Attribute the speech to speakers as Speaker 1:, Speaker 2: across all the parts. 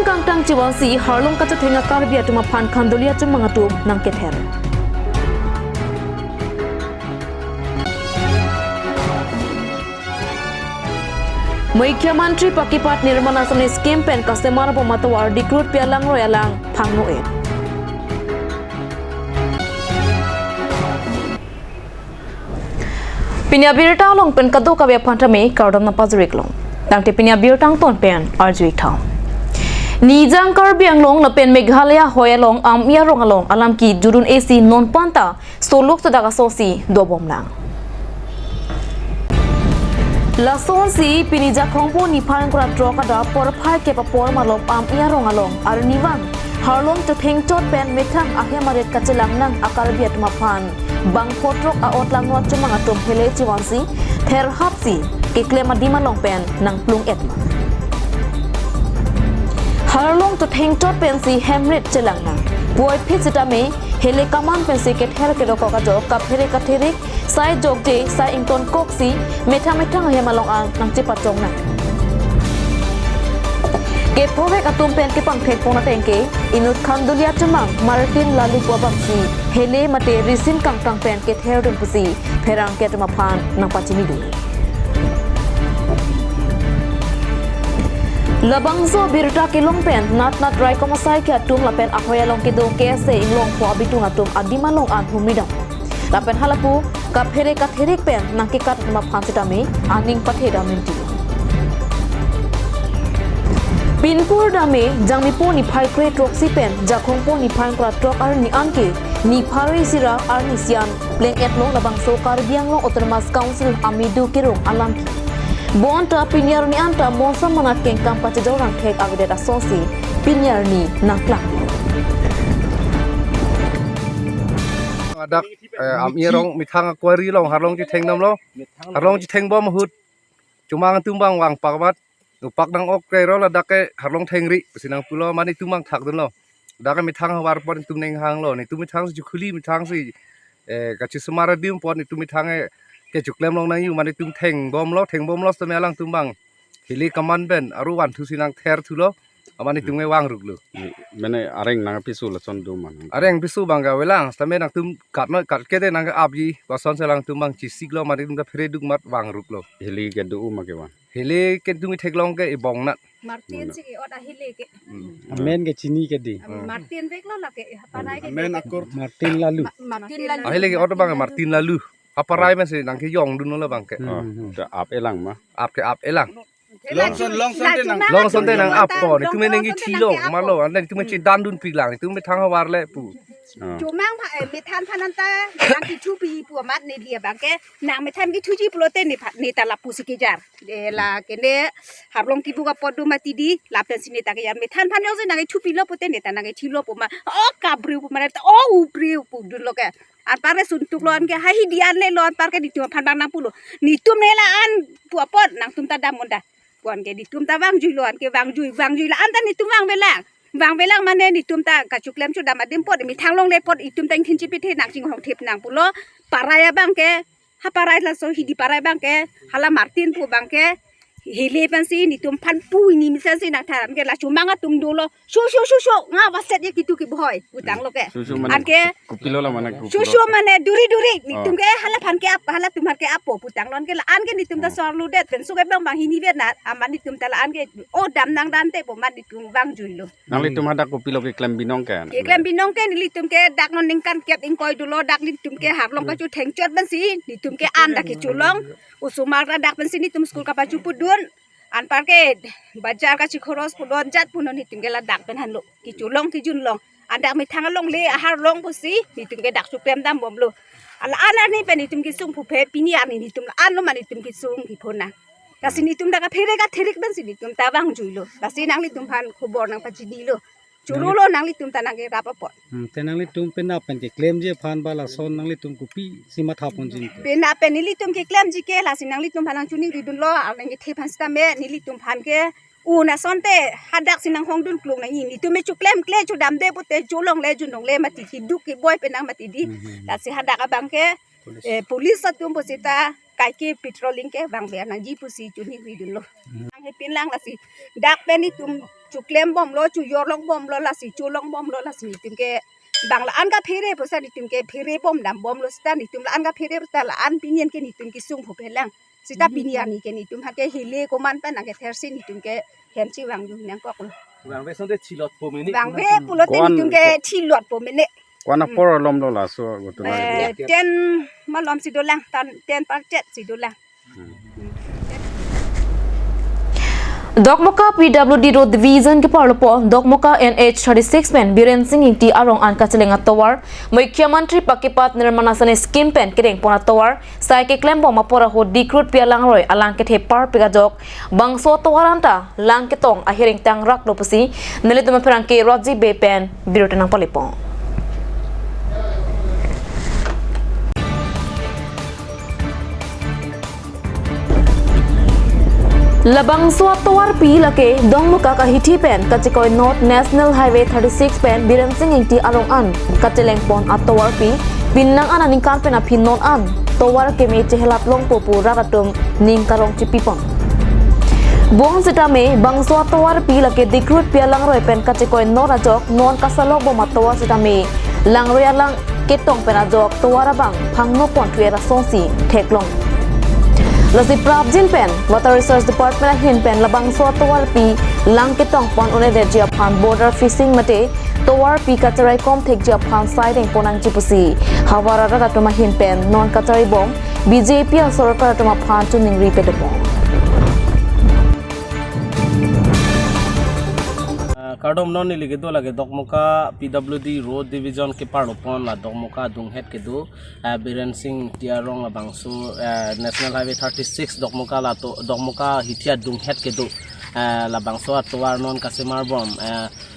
Speaker 1: kang tang ciwan si harlong kaca thenga Karbi atuma phan khandolia chum mangatum nang kether Mukhyamantrī Pakipat Nirmala Asani scheme pen customer pomatawar recruit pialang royalang phangno e Pinya birta long pen kadu ka be phantame kaudam na pajurik long tangte pinya birtang ton pen arjui thau Nijang Karbi anglong na pen Meghalaya hoyalong amia rong along alam ki jurun AC non panta soluk sadaga sosi dobom lang Lason si pinija khongpo ni phan kra troka da por phai ke pa por malop amia rong along ar niwan harlong to theng chot pen methang ahya maret kachelang nang akar biat ma phan bang photrok a otlang not chuma atom hele chiwansi ther hapsi ke klema dima long pen nang plung etma harlong to theng chot pen si hemret chelang nang boy phitsita me hele kaman pen si ke ther ke roko ka jok ka phere ka therik sai jok je sai ington kok si methang ahya malong ang nang chipat chong nang ke pove atom pen ke pang thek pona tengke inut khandulia chamang martin lalu pobak si hele mate risin kang pen ke ther dun pusi pherang ke tama phan nang pachini du Labangzo birta ke long pen nat rai komasai ke atum lapen ahoya long ke do ke se inglong po abitung atum adima long an humidam lapen halapu ka phere ka therik pen nang ke kat ma phan sitame aning patheda minti Pinpur dame jangmi po ni phai kre troksi pen jakhong po ni phang kra trok ar ni anke ni phari sira ar ni sian pleng et long labang so Karbiang long autonomous council amidu kirong alam ki bon ta pinyar ni anta mosam manat keng kampa chejorang thek agde da sosi pinyar ni naklak
Speaker 2: adak amirong mithang kwari long harlong ji theng nam lo harlong ji theng bom hut chumang tumbang wang pakbat upak dang ok kre ro la dake harlong thengri sinang pulo mani tumang thak dun lo dake mithang war pon tumneng hang lo ni tu mithang si khuli mithang si kachi sumara dim pon ni tu mithang ke chuklem long nang yu mani tum theng bom lo samelang tumbang hili kaman ben aru wan thu sinang ther thu lo amani tumnge wang ruk lo
Speaker 3: mene areng nang pisu la son du man
Speaker 2: areng bisu bangga welang same nang tum kat no kat ke de nang abji wason selang tumbang chisik lo mani tum da fre duk mat wang ruk lo
Speaker 3: hili ke du ma ke wan
Speaker 2: hele ke tumi theklong ke ibong nat
Speaker 4: Martin sih oda hile ke
Speaker 3: amen ke chini ke di
Speaker 4: Martin vek lo la ke panai ke
Speaker 3: amen akur martin lalu
Speaker 4: Martin lalu
Speaker 2: hele ke oda bang Martin lalu apa rai men se nang ke yong dun lo bang ke
Speaker 3: da ap elang ma
Speaker 2: ap ke ap elang
Speaker 4: long
Speaker 2: son te nang ap po ni tume nengi thilo malo an tume chi dan dun pilang ni tume thang war le pu
Speaker 4: Cumang pak metan pananta nang ki chupi pu mat ni dia bang ke nang metan ki chuji protein ni talap pusi kejar la kene hablong ki buka podu mati di lapen sini tak ya metan pan yo nang chupi lo protein ni tanang chilo pu ma o kabri pu ma o upri pu dun lo ke an pare suntuk lon ke hai dian le lon par ke di tu pan bang nang pulo ni tum ne la an pu apot nang tum ta dam monda puan ke di tum ta wang jui lon ke wang jui la an ta ni tum wang belang Bang belang mana ni tum ta kacuklem cu damat dempot mi thang long le pot itum tang thin chipit he nak jing hong thep nang pulo paraya bang ke ha parai la so hidi parai bang ke hala Martin pu bang ke hele pensi ni tum pan pu ni mi sen si nak tharam ke la cumanga tum dolo su nga waset ye kitu ki boy utang lo ke an ke
Speaker 3: kupilo la mana
Speaker 4: su mana duri ni tum ke hala pan ke apa hala tum har ke apo putang lon ke la an ke ni tum ta sor lu det pen su ke bang hini vet na aman ni tum ta la an ke o dam nang dan te po man ni tum bang jui lo
Speaker 3: nang li tum hada kupilo ke klem binong ke
Speaker 4: ke klem binong ke ni li tum ke dak non ning kan kep ing koi dulo dak li tum ke har long ka chu theng chot ban si ni tum ke an dak ke chulong usumar ka dak ban si ni tum skul ka pa chu pudun an par ke bajar ka chi khoros pudon jat punon ni tum ke la dak ben han lo ki chulong ki jun long an dak mi thang long le har long pu si ni tum ke dak chu pem dam bom lo ala an ni pe ni tum ki sung pu phe pini an ni tum an lo ma ni tum ki sung ki phona kasi ni tum da ka phere ka therik ban si ni tum ta bang jui lo kasi nang li tum phan khobor nang pa chi di lo Churulo nang li tum tanang ke rapapot.
Speaker 5: Tenang li tum pena pen ke claim je phan bala son nang li tum kupi sima thapon jin.
Speaker 4: Pena pen ni li tum ke claim ji ke la sin nang li tum phanang chuning ri dun lo al nang ke the phan sta me ni li tum phan ke u na son te hadak sin nang hong dun klung na yin ni tum me chu claim kle chu dam de pute chu long le jun dong le mati ki duk ki boy penang mati di la si hadak abang ke police tum posita ไก่กี้ปิโตรลิงแกบางเบียนยี่ปุสีจุนี่วีดุนโลให้เป็นล่างละสิดักเป็นนี่ตุ่มจุกเล่มบอมโลจุยอลองบอมโลละสิจูลองบอมโลละสิตุ่มแกบางละอันก็เพเรภาษาดิตุ่มแกเพเรบอมดำบอมโลสตานี่ตุ่มละอันก็เพเรภาษาละอันปิเนียนแกนี่ตุ่มกิซุ่งผู้เป็นล่างสิตาปิเนียนี่แกนี่ตุ่มฮักแกเฮเลก็มันเป็นนักแกเทอร์ซินี่ตุ่มแกเห็นชีวังอยู่เนี่ยก็
Speaker 6: บางเวสได้ชิลอดโปมินิ
Speaker 4: บางเวปุโรเตนี่ตุ่มแกที่หลอดโปมิเน
Speaker 3: Kwan na poro lom lo la so go to na.
Speaker 4: เจนมาลอมสิโดลังตอนเจนปาร์เจ็ดสิโดลัง
Speaker 1: Dokmoka PWD Road Division ke Parlopo Dokmoka NH36 pen Biren Singh Inti Arong An Kachelenga Towar Mukhyamantri Pakipat Nirmana Sane Scheme pen Kedeng Pona Towar Sai ke klem bom apora ho dikrut pialang roy alang ke the par pigajok bangso towaranta lang ke tong ahiring tang rak lopusi nelituma perang ke Roji Bay pen birotenang palipong Labang suatu warpi lake dong muka kahiti pen kacikoi North National Highway 36 pen Biren Singh Inti Arong An kacileng pon atau warpi pinang an ningkan pen apinon an towar keme cehelat long popu raratum ningkarong cipipon Buang sitame bang suatu warpi lake dikrut pialang roy pen kacikoi North ajok non kasalok bom atau sitame lang roy alang ketong pen ajok towar abang pangno pon tuera songsi teklong Lasi Prabjin pen, Water Research Department hin pen labang suatu warpi lang ketong pon une de Japan border fishing mate towar pi kacarai kom thek Japan siding ponang cipusi hawara rada tuma hin pen non kacari bom BJP ang sorkar tuma phan chuning ri pedepong
Speaker 6: Kardom non ni lagi do lagi Dokmoka PWD Road Division ke Parlopon la Dokmoka Dunghet ke do Biren Singh Tiarong la bangsu National Highway 36 Dokmoka la to Dokmoka Hitia Dunghet ke do la bangsu atwar non kasemar bom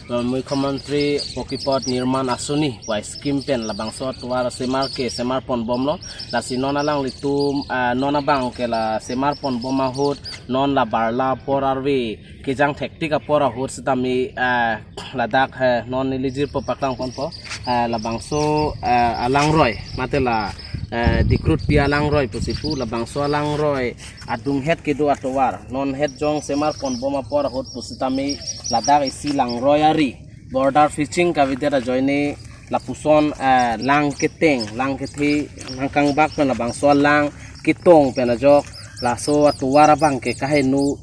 Speaker 6: Mukhyamantri Pokipot Nirman Asuni wa scheme pen la bangsu atwar semar ke semar pon bom lo la sinon alang litum non abang ke la semar pon bom ahut non la barla porarwe kijang tektik apora hut sitami ladak non nilijir po paklang pon po labangso alang roy matela dikrut pi alang roy posipu labangso alang roy adung het kedo atowar non het jong semar pon boma pora hut positami ladak isi lang roy ari border fishing ka videra joine lapuson lang keteng lang kethi langkang bak na labangso lang kitong penajok laso atowar abang ke kahenu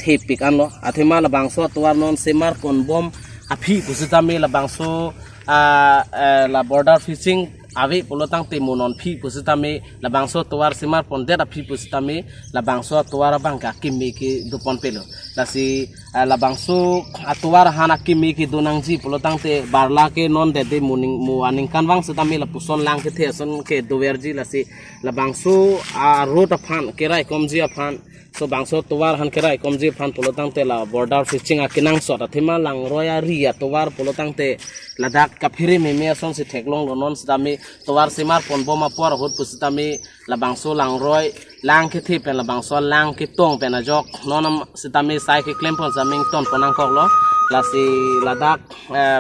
Speaker 6: Tepik anlo athema la bangso tuar non semar kon bom api pusitame la bangso la border fishing ave polotang temonon phi pusitame la bangso tuar semar pon der api pusitame la bangso tuar bangka kimi ki dupon pelo la si la bangso atuar hana kimi ki donangji polotang te barla ke non de muning muaning kanwang sitame la puson lang ke theson ke doverji la si la bangso road afan kerai komji afan so bangso tuwar han kerai komji phan polotang te la border fishing a kinang sot athima lang roya ria tuwar polotang te ladak kaphire me me son si theklong non sidami tuwar simar pon boma por hot pusitami la bangso lang roy lang ke thi pen la bangso lang ke tong pen ajok nonam sidami sai ke klem pon zaming ton ponang kok lo la si ladak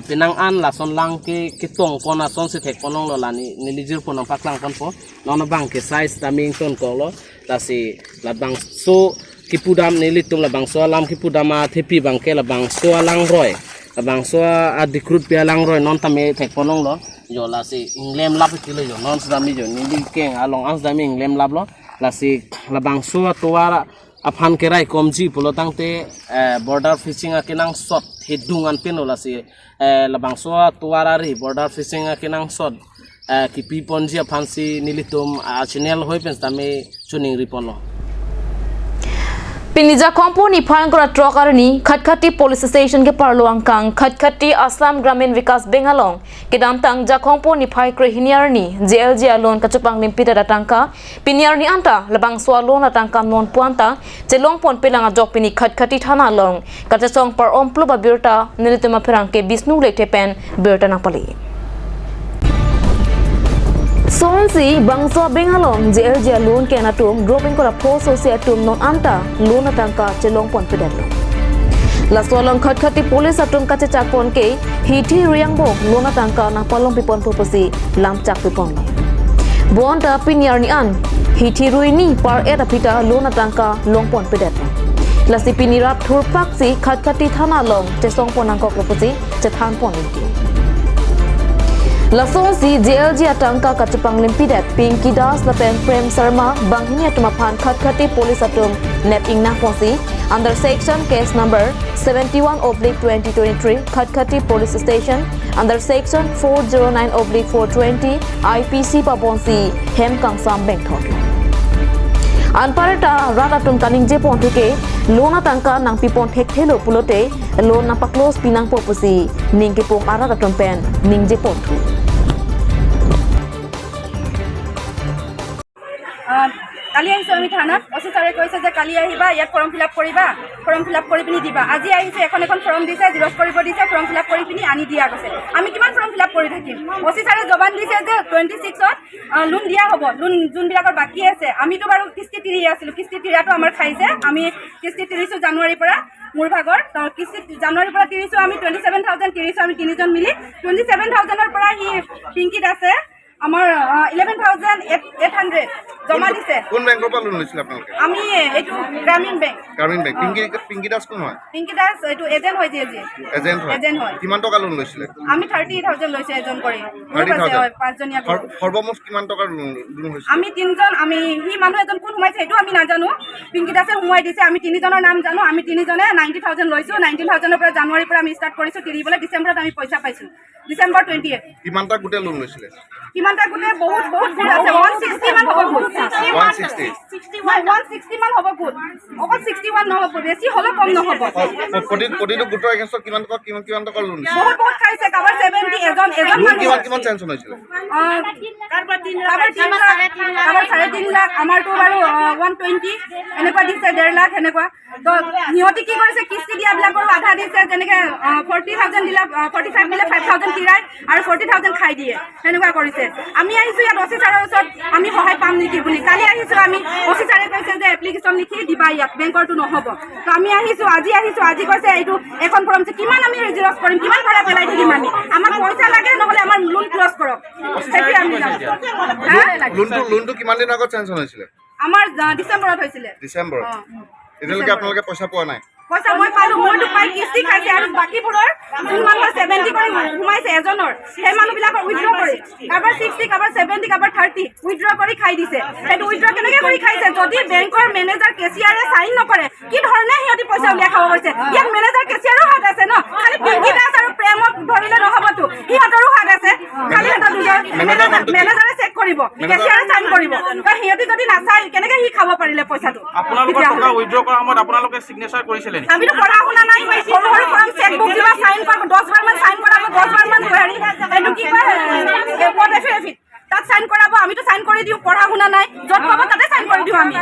Speaker 6: pinang an la son lang ke tong pona son si thek ponong lo la ni nilijir ponang paklang pon po non bang ke size taming ton kok lo la si la bang so kipudam nilitum la bang so alam kipudama thepi bang ke la bang so alang roy la bang so adikrut pi alang roy non tame thek ponong lo jo la si inglem lab ki lo jo non sdami jo nili keng along as dami inglem lab lo la si la bang so tuara aphan kerai komji polotang te border fishing a kinang sot hedungan peno la si la bang so tuara ri border fishing a kinang sot kipi ponji aphansi nilitum channel hoi pen tame chuning ripon lo
Speaker 1: Pinija komponi phangkora trokarni khatkhati police station ke parluang kang khatkhati Assam Gramin Vikas Bengalong ke damtang ja komponi phai kre hiniarni JLJ alon kachupang limpita datangka piniarni anta labang swalon atangka non puanta jelong pon pelanga jok pini khatkhati thana long kachachong par omplu ba birta nilituma pherang ke Bisnu letepen birta napali Sonsi bangsa Bengalong JLJ loan ke natum dropping kora post atum non anta loan atangka chelong pon pedalo la swalong khatkhati police atum kache chakon ke hithi riang bok loan atangka na palong pipon purpose lam chak pipon bonda pinyar ni an hitirui ni par eta pita lona tangka longpon pedet lasi pinirap thurpak si khatkati thana long te songpon angkok lopusi te than pon ni lasong si JLG atangka kachupang limpidet Pinky Das lapen Prem Sharma banghinia tumapan khatkati police atum net ingna posi under section case number 71/2023 Khatkati police station under section 409/420 IPC paponsi hemkang sam bank thot anparata ratatum kaningje pontuke lona tangka nang pipon thekthelo pulote lon na paklos pinang popusi ningke pong aratatum pen ningje pontu
Speaker 4: কালি আহিছোঁ আমি থানাত অফিচাৰে কৈছে যে কালি আহিবা ইয়াত form fill up কৰিবা form fill up কৰি পিনি দিবা আজি আহিছে এখন ফৰ্ম দিছে জিৰক্স কৰিব দিছে ফৰ্ম ফিল আপ কৰি পিনি আনি দিয়া গৈছে আমি কিমান ফৰ্ম ফিল আপ কৰি থাকিম অফিচাৰে জবান দিছে যে 26ত লোন দিয়া হ'ব লোন যোনবিলাকৰ বাকী আছে আমিতো বাৰু কিস্তি তিৰি আছিলোঁ কিস্তি তিৰাটো আমাৰ খাইছে আমি কিস্তি তিৰিছোঁ জানুৱাৰীৰ পৰা মোৰ ভাগৰ কিস্তি জানুৱাৰীৰ পৰা তিৰিছোঁ আমি 27,000 তিৰিছোঁ আমি তিনিজন মিলি 27,000ৰ পৰা সি পিংকিত আছে আমাৰ 11,800 জমা দিছে
Speaker 2: কোন বেংকৰ পৰা লোন লৈছিল আপোনালোকে
Speaker 4: আমি এইটো গ্ৰামীণ বেংক
Speaker 2: পিংকি দাস কোন হয়
Speaker 4: পিংকি দাস এইটো এজেন্ট হয় এজেন্ট হয়
Speaker 2: কিমান টকা লোন লৈছিলে
Speaker 4: আমি 30,000 লৈছে এজন কৰি
Speaker 2: 30,000
Speaker 4: পাঁচজনীয়া
Speaker 2: সৰ্বমুঠ কিমান টকা লোন হৈছিল
Speaker 4: আমি তিনিজন আমি সি মানুহ এজন কোন সোমাইছে সেইটো আমি নাজানো পিংকি দাসে সোমাই দিছে আমি তিনিজনৰ নাম জানো আমি তিনিজনে 90,000 লৈছো 19,000ৰ পৰা জানুৱাৰীৰ পৰা আমি ষ্টাৰ্ট কৰিছো তিৰিবলৈ ডিচেম্বৰত আমি পইচা পাইছো ডিসেম্বৰ 28
Speaker 2: কিমানটা গুটে লোন লৈছিলে
Speaker 4: কিমানটা গুটে বহুত গুট আছে 160 মান হ'ব গুট 160 মান হ'ব গুট অকল 61 নহ'ব বেছি হলে কম নহ'ব
Speaker 2: প্ৰতিটো গুটৰ এগেইনষ্ট কিমান টকা লোন লৈছে
Speaker 4: বহুত খাইছে কাবাৰ 70 এজন
Speaker 2: কিমান চেঞ্চন হৈছিল
Speaker 4: কাবাৰ 3.5 লাখ আমাৰটো বাৰু 120 এনেকুৱা দিছে 1.5 লাখ এনেকুৱা তো নিয়তি কি কৰিছে কিস্তি দিয়া বিলাকৰ আধা দিছে যেনেকে 40,000 দিলা 45 দিলে 5,000 কিৰাই আৰু 40,000 খাই দিয়ে এনেকুৱা কৰিছে আমি আহিছো ইয়াত অফিচাৰৰ ওচৰত আমি সহায় পাম নেকি বুলি কালি আহিছো আমি অফিচাৰে কৈছে যে এপ্লিকেশন লিখি দিবা ইয়াত বেংকৰটো নহব তো আমি আজি কৈছে এইটো এখন ফৰ্ম কিমান আমি ৰেজিষ্ট্ৰাৰ কৰিম কিমান ভাড়া পেলাই দিম আমি আমাক পইচা লাগে নহলে আমাৰ লোন ক্লোজ কৰক সেইটো আমি
Speaker 2: লোনটো কিমান দিন আগত চেঞ্চন হৈছিল
Speaker 4: আমাৰ ডিসেম্বৰত হৈছিল
Speaker 2: ডিসেম্বৰত এতিয়ালৈকে আপোনালোকে পইচা পোৱা নাই
Speaker 4: পইচা মই পালো মইতো পাই কিস্তি খাইছে আৰু বাকিবোৰৰ যোন মানুহৰ 70 কৰি সোমাইছে এজনৰ সেই মানুহবিলাকৰ উইথড্ৰ কৰি কাবাৰ 60 কাবাৰ 70 কাবাৰ 30 উইথড্ৰ কৰি খাই দিছে সেইটো উইথড্ৰ কেনেকৈ কৰি খাইছে যদি বেংকৰ মেনেজাৰ কেচিয়াৰে সাইন নকৰে কি ধৰণে সিহঁতি পইচা উলিয়াই খাব পাৰিছে ইয়াত মেনেজাৰ কেচিয়াৰো হাত আছে ন খালি পিংকি দাস আৰু প্ৰেমক ধৰিলে নহবতো সিহঁতৰো হাত আছে খালি এটা দুজন মেনেজাৰে চেক কৰিব কেচিয়াৰে সাইন কৰিব সিহঁতি যদি নাচাই কেনেকৈ সি খাব পাৰিলে পইচাটো
Speaker 7: আপোনালোকৰ টকা উইথড্ৰ কৰা সময়ত আপোনালোকে সিগনেচাৰ কৰিছিলে
Speaker 4: আমি তো পঢ়া শুনা নাই সৰু সৰু ফৰ্ম চেকবুক দিবা সাইন কৰিব 10 বাৰ মান সাইন কৰাব 10 বাৰ মান হেৰি এটো কি কয় কোড এফিডেভিট তাত সাইন কৰাব আমি তো সাইন কৰি দিও পঢ়া শুনা নাই যত পাব তাতে সাইন কৰি দিও আমি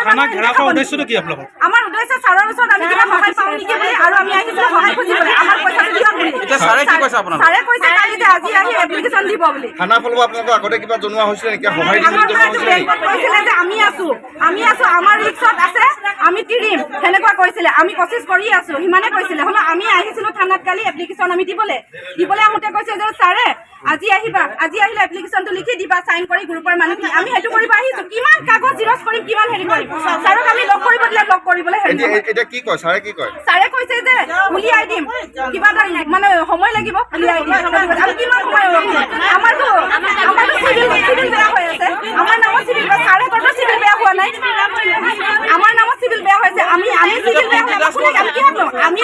Speaker 5: খানা ঘেৰাও উদ্দেশ্যটো কি আপোনালোকৰ
Speaker 4: আমাৰ উদ্দেশ্য ছাৰৰ ওচৰত আমি কিবা সহায় পাওঁ নেকি বুলি আৰু আমি আহিছো সহায় খুজিবলৈ আমাৰ পইচাটো দিয়ক বুলি
Speaker 7: এতিয়া ছাৰে কি কৈছে আপোনাক
Speaker 4: ছাৰে কৈছে কালি যে আজি আহি এপ্লিকেশন দিব বুলি
Speaker 2: থানা ফলব আপোনালোক আগতে কিবা জনোৱা হৈছিল নেকি সহায় দিছিল
Speaker 4: কৈছিলে যে আমি আছো আমাৰ ৰিক্সত আছে আমি তিৰিম হেনেকুৱা কৈছিলে আমি কোচিছ কৰি আছো হিমানে কৈছিলে হলো আমি আহিছিলো থানাত কালি এপ্লিকেশন আমি দিবলে আহোতে কৈছে যে ছাৰে আজি আহিলে এপ্লিকেশনটো লিখি দিবা সাইন কৰি গ্ৰুপৰ মানুহখিনি আমি হেতু কৰিব আহিছো কিমান কাগজ জিৰক্স কৰিম কিমান হেৰি কৰিম ছাৰক আমি লগ কৰিব দিলে লগ কৰিবলৈ হেৰি
Speaker 2: এতিয়া কি কয় ছাৰে কি কয়
Speaker 4: ছাৰে কৈছে যে উলিয়াই দিম কিবা এটা মানে সময় লাগিব উলিয়াই দিম আৰু কিমান সময় আমাৰতো চিভিল বেয়া হৈ আছে আমাৰ নামত চিভিল ছাৰে কত চিভিল বেয়া হোৱা নাই আমাৰ নামত চিভিল বেয়া হৈছে আমি চিভিল বেয়া হোৱা আমি কি হলো আমি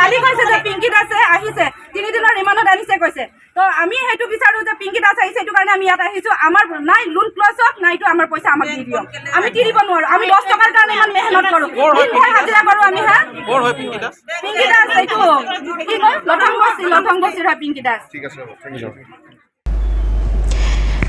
Speaker 4: কালি কৈছে যে পিংকি দাসে আহিছে 3 দিনৰ ৰিমাণ্ডত আনিছে কৈছে তো আমি হেতু বিচাৰো যে পিংকি দাস আহিছে এইটো কাৰণে আমি ইয়াত আহিছো আমাৰ নাই লোন ক্লোজ হক নাইটো আমাৰ পইচা আমাক দি দিও আমি তিৰিব নোৱাৰো আমি 10 টকাৰ কাৰণে ইমান মেহনত কৰো দিন ভৰ হাজিৰা কৰো আমি
Speaker 7: কোৰ হয় পিংকি দাস
Speaker 4: এইটো কি কয় লথংগছিৰ হয় পিংকি দাস
Speaker 2: ঠিক আছে thank you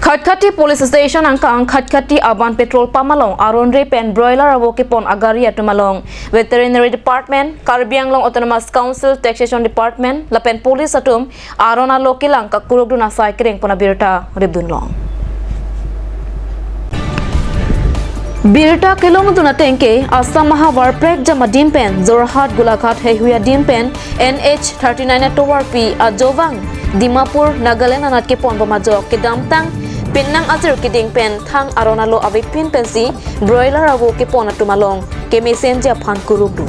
Speaker 1: Khatkati police station angkang Khatkati aban petrol pamalong aronre pen broiler awoke pon agari atumalong veterinary department Karbi autonomous council taxation department lapen police atum arona lokilang kakurog duna sai kereng pona birta ribdunlong Birta kelong tuna tengke Assam Mahawarprek jama dimpen Jorhat Gulaghat Hehuya dimpen NH 39 Tower P Ajovang Dimapur Nagaland anat ke pon pamajok ke damtang Pinnang azir ke dingpen thang aronalo avik pin pensi broiler avo ke pon atumalong ke messenger phan kurugdu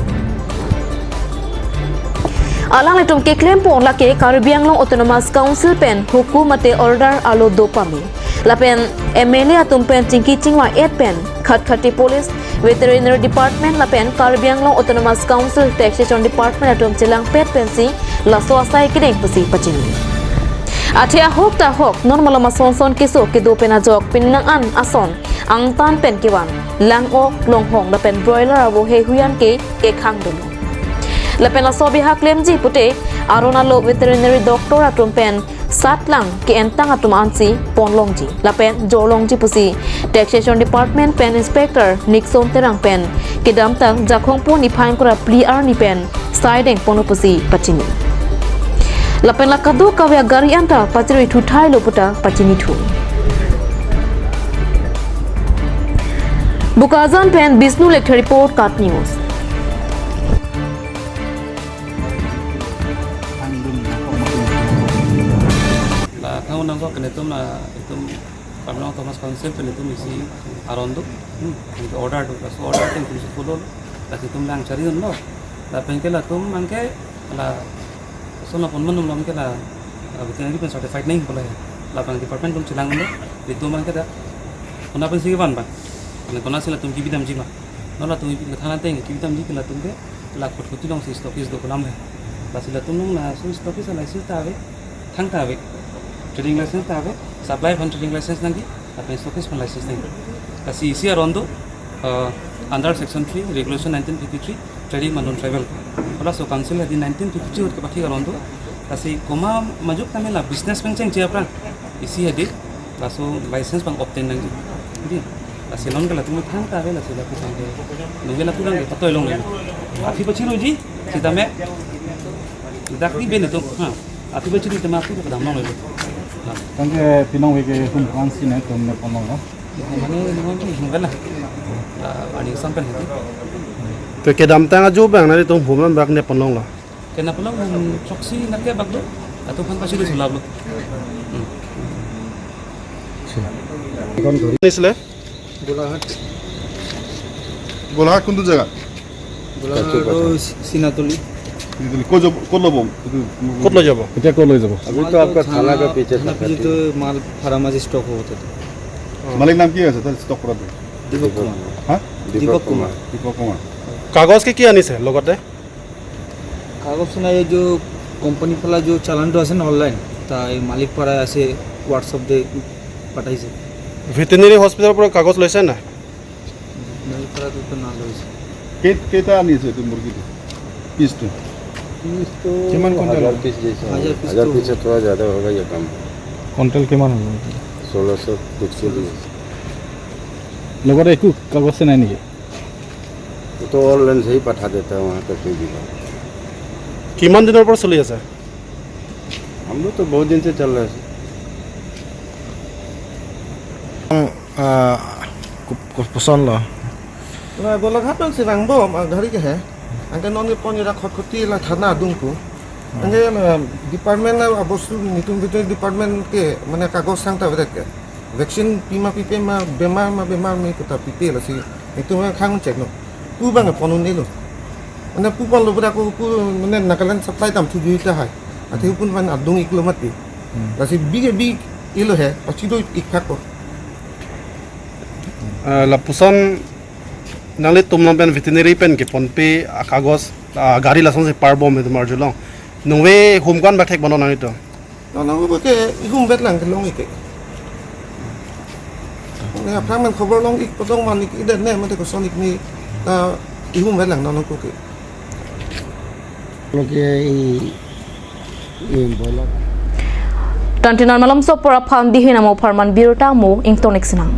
Speaker 1: Alang letum ke claim pon lake Karbi Anglong Autonomous Council pen hukumate order alo dopami Lapen MLA atumpen cingki cingwa 8 pen Khat-khati Police Veterinary Department lapen Karbi Anglong Autonomous Council Taxation Department atum chilang pet pensi laso asai kideng pesi pacini Athia hok ta hok normal ma son kiso ke do pena jok pinnang an ason ang tan pen kiwan lang o long hong lapen broiler abo he huyan ke khang dulu lapen la sobi ha claim ji pute aronalo veterinary doctor atum pen satlang ke entang atum ansi ponlongji lapen jolongji pusi taxation department pen inspector nixon terang pen ke damtang jakhong pon iphang kora pli ar ni pen sideng pono pusi pachini lapen la kadu kawya gari anta pachiri thuthai loputa pachini thu Bukazan pen Bisnu lecture report cut news
Speaker 8: Kau nang kau kena itu kalau Thomas konsep kena itu misi around itu order tu, so order tu mesti follow, tapi tu lang cari tu no, tapi kalau tu mangke lah, so na pun mana mungkin lah, betul ni pun certified ni boleh, lapang department tu cilang no, itu mangke dah, kena pun sih kan, kena sih lah tu kibi dam jima, nolah tu kibi thana teng kibi dam jik lah tu ke, lah kot kuti long si stokis do kolam hai, lah sih lah tu nung lah so stokis lah license tawe, thang tawe. Trading license tahu, supply from trading license nanti, tapi stokis pun license nanti. Kasi isi arondo, under section 3 regulation 1953 trading non tribal. Kalau so council di 1952 ke pasti arondo, kasi koma majuk kami lah business penceng siapa, isi ada, laso license pang obtain nanti. Jadi, kasi long kalau tu thang tahu lah sila kita nanti, nunggu lah pulang kita toy long lagi. Afi pasti loji, kita me, dak di benda tu, afi pasti kita mahu kita dalam long lagi.
Speaker 3: Tangke pinong wege kumpulan sini tumne ponong lo.
Speaker 8: Mana ni mungkin lah. Ada sampai nanti.
Speaker 9: तो के दाम तंग जो बंग नारी तुम Bhuman bug ने पनलों ला
Speaker 8: Kena pulang proxy nak ke bagdo atau kan pasti sulap lo.
Speaker 9: इसले
Speaker 10: Golaghat কোনটো জেগা
Speaker 5: সিনাতলি
Speaker 10: ক'ত ল'ব
Speaker 9: कत ले जाबो
Speaker 3: এতিয়া ক'লৈ যাব
Speaker 5: अभी तो आपका थाना का पीछे तो माल फार्मासी स्टॉक होता था
Speaker 10: মালিক নাম কি আছে তাৰ ষ্টক কৰাটো
Speaker 5: दीपक कुमार
Speaker 10: হা
Speaker 5: दीपक कुमार
Speaker 10: দীপক কুমাৰ
Speaker 9: कागज के की आनिছে লগতে
Speaker 5: कागज सुना ये जो कंपनी फला जो चालान तो আছে ऑनलाइन ता ये मालिक परा আছে व्हाट्सएप दे पठाइছে
Speaker 9: ভেটেনেৰি হস্পিটালৰ পৰা কাগজ লৈছে না
Speaker 5: नहीं परा तो ना লৈছে
Speaker 10: কেইটা আনিছে এইটো মুৰ্গীটো পিছটো
Speaker 5: तो
Speaker 10: কিমান কুইণ্টেল
Speaker 5: हजार पीस
Speaker 3: से थोड़ा ज़्यादा होगा ये कम
Speaker 5: क्विंटल किमान হ'ব
Speaker 3: 1600 कुछ के लिए
Speaker 5: লগতে একো কাগজ নাই নেকি
Speaker 3: तो ऑनलाइन से ही पठा देता है वहाँ तक कोई भी
Speaker 9: কিমান দিনৰ পৰা চলি আছে
Speaker 3: हम लोग तो बहुत दिन से चल रहे हैं
Speaker 9: पसंद ला
Speaker 11: गोलाघाट दं सिगां bo घरी के है angke noni poni ra khoti la thana dungku angke department na abosu nitum bito department ke mane kagos sangta ke vaccine pima pipe ma bemar me kota pipe la si itu ma khang check no pu bang ponu ni lo mane pu pon lo bra ko pu mane nagaland supply tam thu ju ta hai athe pun ban adung iklo mati la si big ilo hai achido ikha ko
Speaker 9: ला पुसन नाले तुम लोग veterinary pen के phone पे कागज गाड़ी licence से पार बम में तुम्हारे जो लोग नोवे होमगान बैठक बनो नहीं तो
Speaker 11: ना वो के इहुम bet lang ke long ike ne apra man khobor long ik potong man ik ide ne mate ko sonik ni ta ihum bet lang non ko ke
Speaker 1: Tantinan malam so pora pham di hina mo farman birota mo ingtonik sinang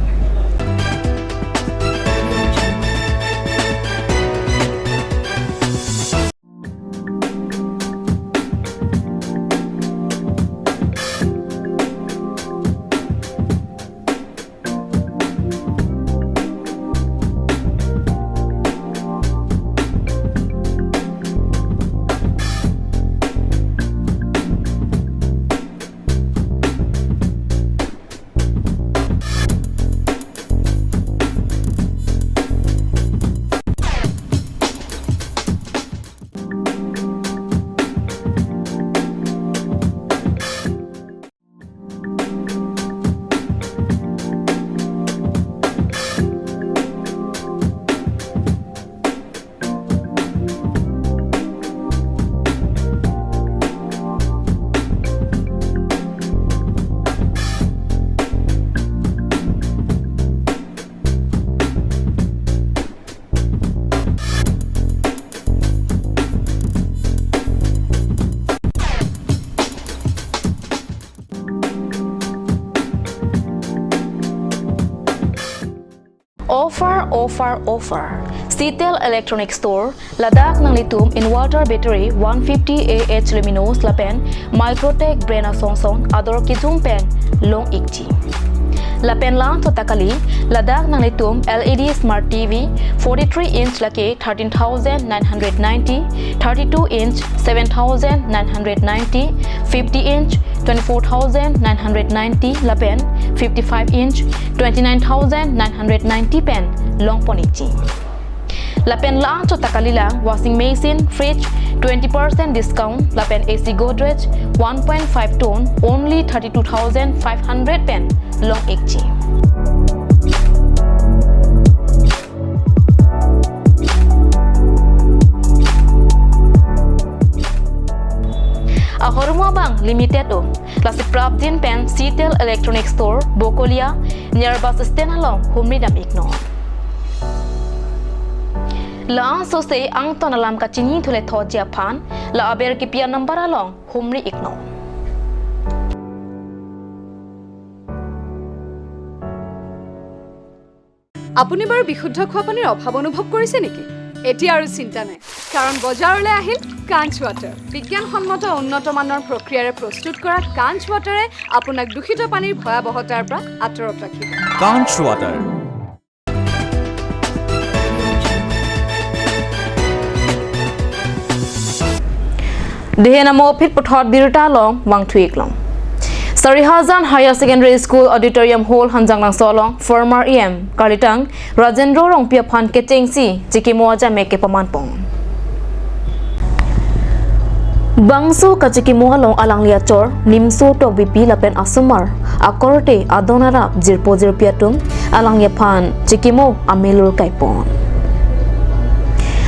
Speaker 1: Offer. Citel Electronic Store, Ladakh nang litum inverter battery 150 AH luminous lapen, Microtech brand song ador kijung pen long ikji. Lapen lang to takali, Ladakh nang litum LED Smart TV 43 inch lake 13,990, 32 inch 7,990, 50 inch 24,990 lapen, 55 inch 29,990 pen long ponichi. Lapen lang to takalila washing machine fridge 20% discount lapen AC Godrej 1.5 ton only 32,500 pen long ikchi. Ahormo bang limited o lasi Prabdin pen Citel Electronic Store Bokolia near bus stand along humri dam ignore. La so say ang tonalam ka chini thule thojia phan la aber ki pia number along humri ignore.
Speaker 12: আপুনি বাৰু বিশুদ্ধ খোৱা পানীৰ অভাৱ অনুভৱ কৰিছে নেকি? এতিয়া আৰু চিন্তা নাই, কাৰণ বজাৰলৈ আহিল কাঞ্চ ৱাটাৰ। বিজ্ঞানসন্মত উন্নত মানৰ প্ৰক্ৰিয়াৰে প্ৰস্তুত কৰা কাঞ্চ ৱাটাৰে আপোনাক দূষিত পানীৰ ভয়াৱহতাৰ পৰা আঁতৰত ৰাখিব।
Speaker 13: কাঞ্চ water.
Speaker 1: Dehenamo pit pothot birta long wang thuik long. Sarihazan Higher Secondary School Auditorium Hall Hanjang lang solong former EM Kalitang Rajendro rong pia phan ke chengsi chikimo ja meke paman pong. Bangso kachikimo long alang lia chor nimso tok BP lapen asumar akorte adonara jirpo jirpiatum alang ya phan chikimo amelur kaipon.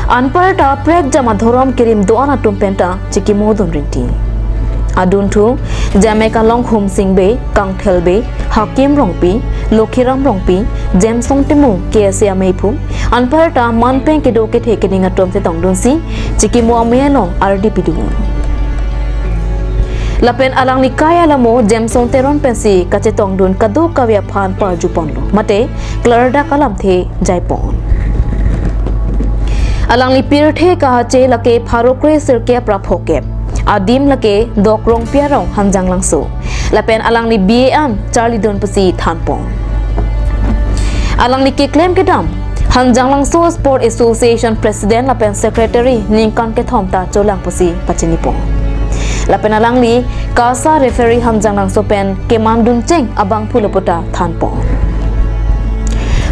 Speaker 1: Anparta prek jama dhorom kirim doana tumpenta chikimo don rinti. Adun thu Jamaica long hum singbe kangthelbe hakim rongpi lokhiram rongpi jamsong temu ksa meipu anparta manpeng ke do ke theke ninga tom se tong donsi chikimo amya long rdp du lapen alang likaya lamo jamsong teron pensi kache tong don kadu kawya phan par jupon lo mate klarda kalam the jaipon alang lipir the ka che lake pharokre sirke praphoke adim lake dokrong piarong hanjang langso lapen alang li BAM Charlie don pusi thanpong alang li ke claim kedam hanjang langso Sport Association President lapen Secretary ningkan ke thomta cholang pusi pachinipong lapen alang li kasa referee hanjang langso pen kemandun cheng abang phulopota thanpong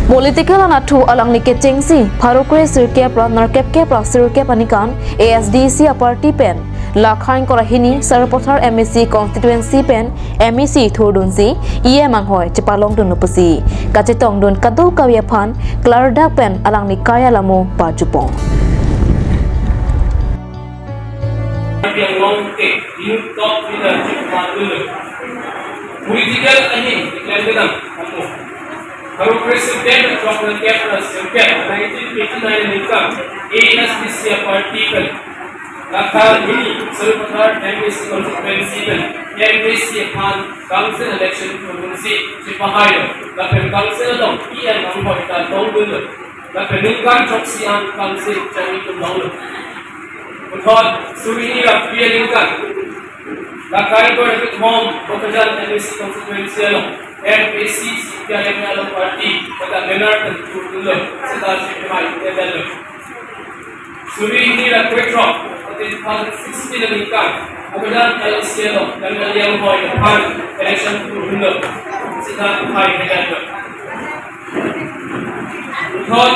Speaker 1: Political anathu alang ni ke chengsi pharokre sirke pra narkep ke pra sirke panikan ASDC party pen lakhain korahini sarpothar MSC constituency pen MEC thodunsi mang hoy chipalong dun pusi kachetong dun kadu kawya phan klarda pen alang ni kaya lamu pajupong
Speaker 14: political ahin iklan Our president from the capital circuit 1989 income ASDC particle Lakha Mini Sarpathar MSC constituency MSC Khan Council election province Chipahayo Lakha Council of EM Amhoita Dongul Lakha Nungan Choksian Council Chani to Dongul Uthod Surinira Pialinkan Lakha Igo Home Pokajan MSC constituency alone MPC CPIM party pada Leonard Turdulo setelah Shikimai Tedalo Surini dan Quetro pada 2016 meningkat kemudian LCLO dan Meliam Boy depan election Turdulo setelah Shikimai Tedalo Uthod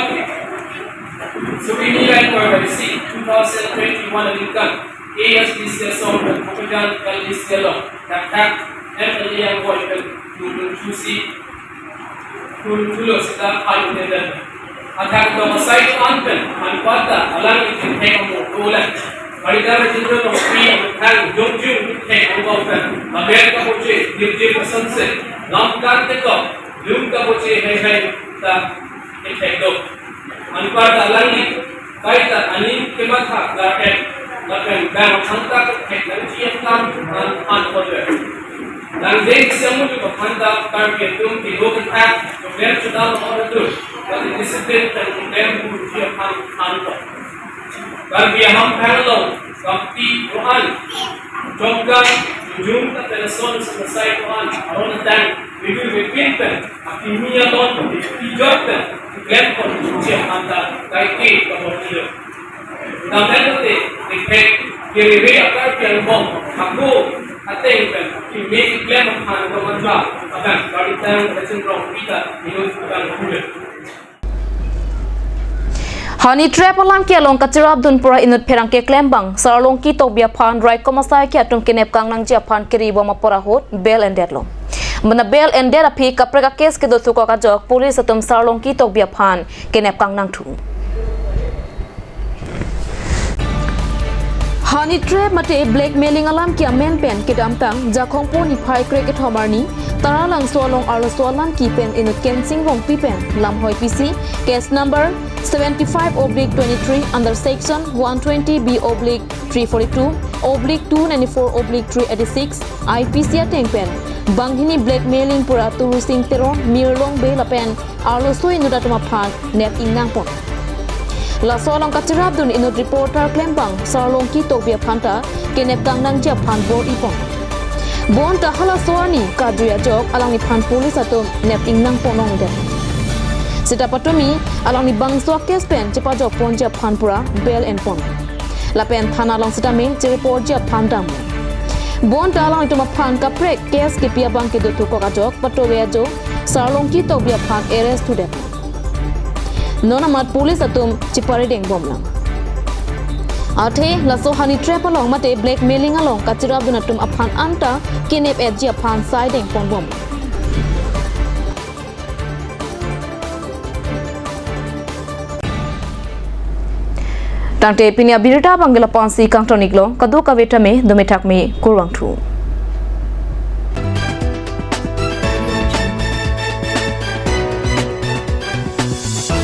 Speaker 14: Surini dan Karbi 2021 meningkat ASDC Assault dan kemudian LCLO dan Meliam Boy Tusi Tulo sila kayo nila. At hanggang masay ito anpan, manipata, alam itin tayo mo ulan. Marikara dito ng hang yung tayo mo ulan. Mabel ka po siya, yung ka sunset. Lamkan nito, yung ka po siya, hay ta ito. Manipata, alam ni, kahit anin kimatha, lakan bang hangka, kahit lang siya tam, an order. Dan dek siamu juga panda Karbi tum di lokan tak kemudian sudah orang itu dari disiplin dan kemudian dia hantar. Karbi ham parallel sakti Tuhan jogga ujung tak telefon selesai Tuhan orang dan itu berpintar akimia don dijogga kemudian pun dia hantar kaiki kemudian. Dan itu dek kiri akar yang bom aku ating kan ini klaim han komanda akan kalitan kecenderung kita minus akan kulit.
Speaker 1: Hani trap alang ke long kacirab dun pura inut perang ke klembang saralong ki to bia phan right komasai ke atum kinep kang nang jia phan kiri bo mapora hot bel and deadlo mana bel and dead api kapreka kes ke do tuko ka jok police atum saralong ki to bia phan kinep kang nang thu Hani trap mate blackmailing alam kia men pen ke damtang jakong po ni phai cricket homarni taralang swalong arlo swalan ki pen inut kensing rong pipen lam hoi pc case number 75/23 under section 120B/342/294/386 IPC ateng pen banghini blackmailing pura turusing teron mirlong be lapen arlo so inut atuma phan net inang pon La solong kacirab dun inut reporter klembang sarlong ki tobia phanta kenep kang nang ja phan bor ipon bon ta hala soani kadria jok alang ni phan police atom nep ingnang ponong de sita patomi alang ni bangso kes pen cepa jok pon ja phan pura bel en pon la pen thana long sita me je report ja phan dam bon ta alang ituma phan ka prek kes ke pia bang ke do tu ko ka jok patowe jo sarlong ki tobia phan arrest to de Nonamat police atum chipare deng bom lang. Athe laso hani trap along mate blackmailing along kachira bunatum aphan anta kinep edji aphan side deng pon bom. Tangte pinia birita bangela pansi kangtoniklo kadu kaveta me domethak me kurwang thu.